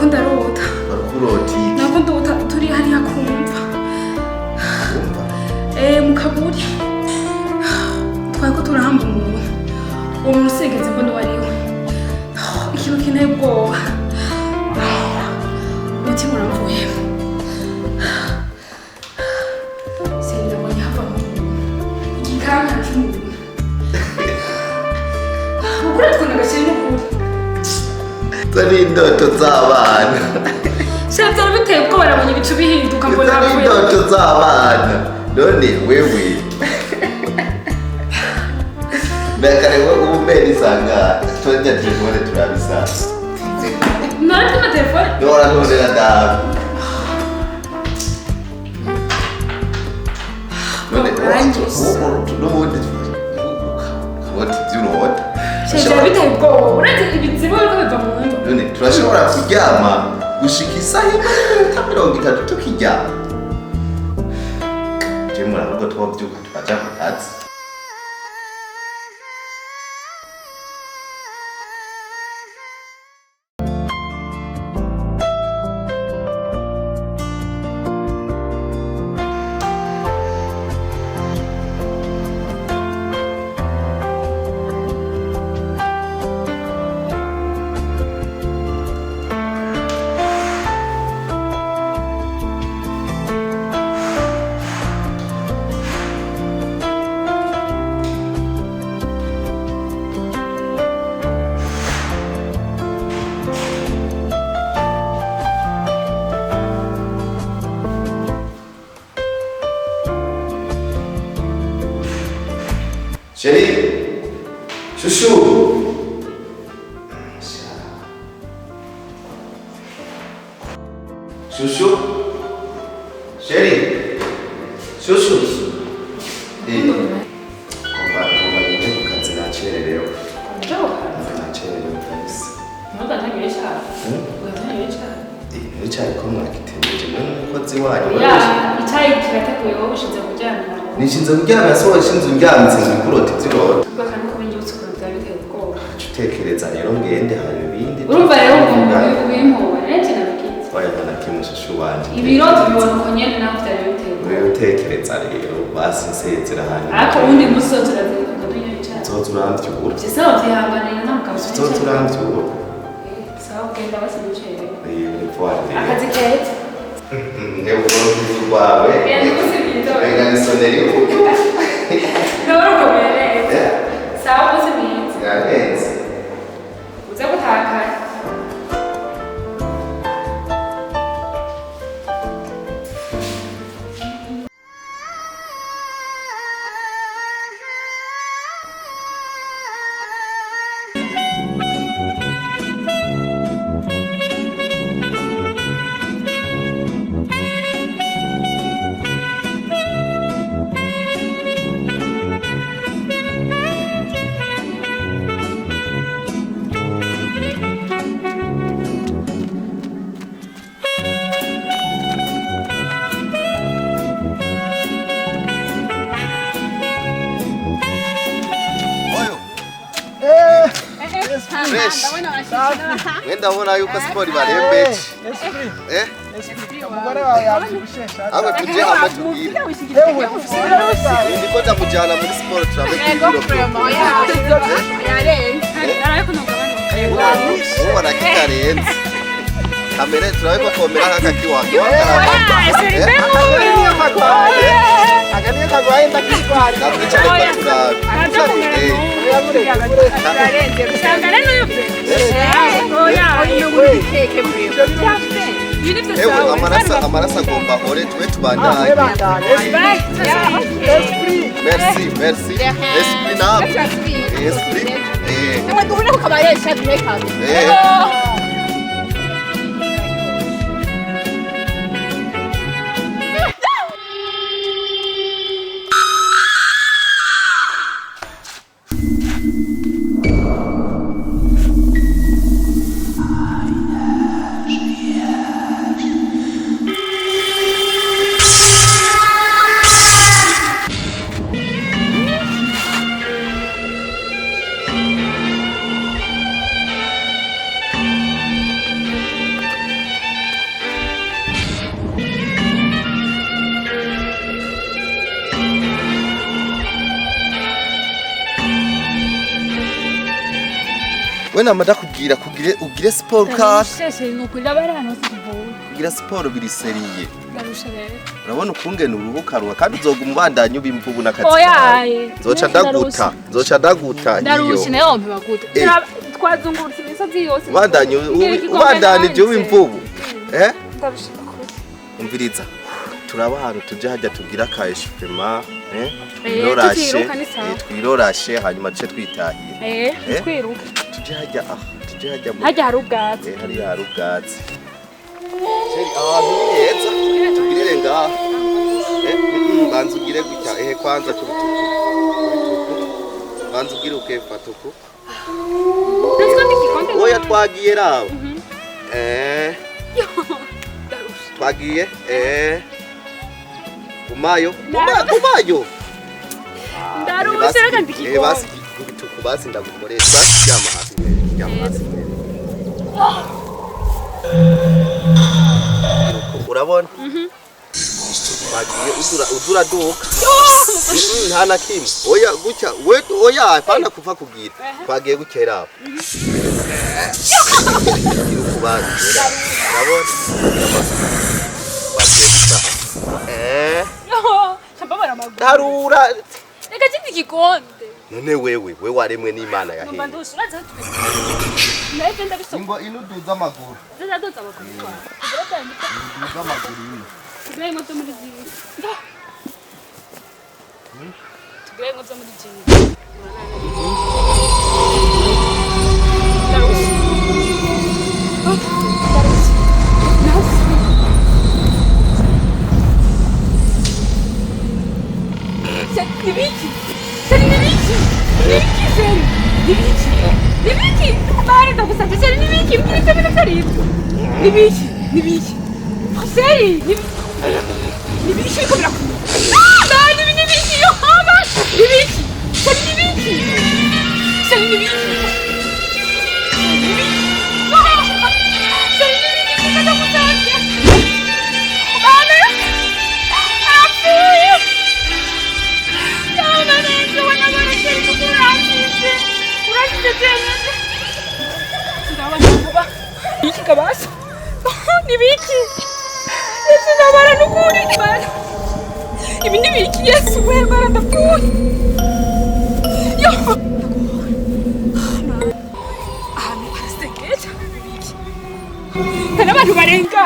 ndarota. Bakuroti. Nako ndota turi hariya kumva. Mukaburi. Twako turahamba umuntu. Uwo muntu segeze mbona wariwe. Ikintu kinteye ubwoba. Umutima uramvuye. Sinabonye hava mu igikanga cy'umuntu. Ukuri twunagashye n'ukuri. Tari indoto z'abana. Shatse biteye ubwoba barabonye ibicu bihinduka mbona Tari havuye. indoto z'abana. None wewe. Mbere ubu mbere isanga twajya telefone turabisasa. Nari tuma telefone? Nora ntorera dawe. None n'ubundi kaboti by'urota. Shatse biteye ubwoba uretse ibizibo biriko biva mu nda. None turashobora kuryama gushika isaha y'amanota 30 tukiryama. Jemura nubwo twabyuka tukaja mu kazi. Chérie, chouchou. Chouchou. Chérie. Chouchou. Komba yine katsina cherereo. Cherereo kabisa. Nota ntangiye cyane. Ntangiye cyane. Icyayi ko mwakitegereje n'umukozi wanyu. Ya, icyayi kirateguye wowe ushize kuryamira. Nishinze kuryama so washinze undyamutse ngikurota iby'urota. Bakana ko binyutse ko byabiteye ubwoba. Utekereza rero ngende hari ibindi. Urumva rero umuntu w'impuhwe nece nabikize. Wayabona kimushushu wanje. Ibiroto bibona ko nyene naho byari biteye ubwoba. Wewe utekereza rero basisezera hanyuma. Ariko undi musi turazirika dunya icyayi. Zozuramvyura. Sawa byihanganira ntamukabije. Zozuramvyura. Sawa kugenda basimucere. Akazi keza. Ngewe uruzi rwawe. Venga nisoneri uko. Noro kubere. Sawa bose bizi. Yagenze. Uza gutaka. Wenda ubona yuko siporo ibarembeje. Umugore wawe yabyibushye. Ahubwo tujye hamwe tubwire. Ndiko ndamujyana muri siporo turabe ubona kitarenze. Kamere turabe ko komera nk'akakiwanga. Agani kagwaye ndakitwara. Nakwicara ko turabe. Amaraso agomba hore twe tubandanye. Merci, merci. Esprit nawe. Esprit. we namada kugira ugire sport ka sheshe nukurira barano sivuye kugira sport biriseriye ndarusha rero urabona ukungena urubuka ruwa kandi uzoguma ubandanya ubimvubu n'akazi oyaye zoca ndaguta ndarusha nayo mpibaguta twazungurutse imisozi yose ubandanije ubimvubu ndarusha umviriza turaba ahantu tuje hajya tugira ka eshipema twirorashe hanyuma duce twitahira twiruka tuje hajya hajya hari ubwatsi hariya hari ubwatsi ahantu heza tugirire ngaha banza ugire gutya kwanza tubutuku banza ugire ukefatuku oya twagiye raho twagiye kumayo ndarusha reka ndikiko basi kubituku basi ndagukoresha basi ryama hasi urabona twagiye uzura duka nta na kimwe oya gutya oya apana kuva kugira twagiye gukera aho urabona twagiye gutaha darura reka kindi gikonde none wewe waremwe n'Imana yahiye ngo inuduza amaguru Kabasa. Ni biki? Yesu nabara nukuri bana. Ibi ni biki Yesu we bara ndapfuye. Yo. Ahantu harasekeje biki. Kana abantu barenga.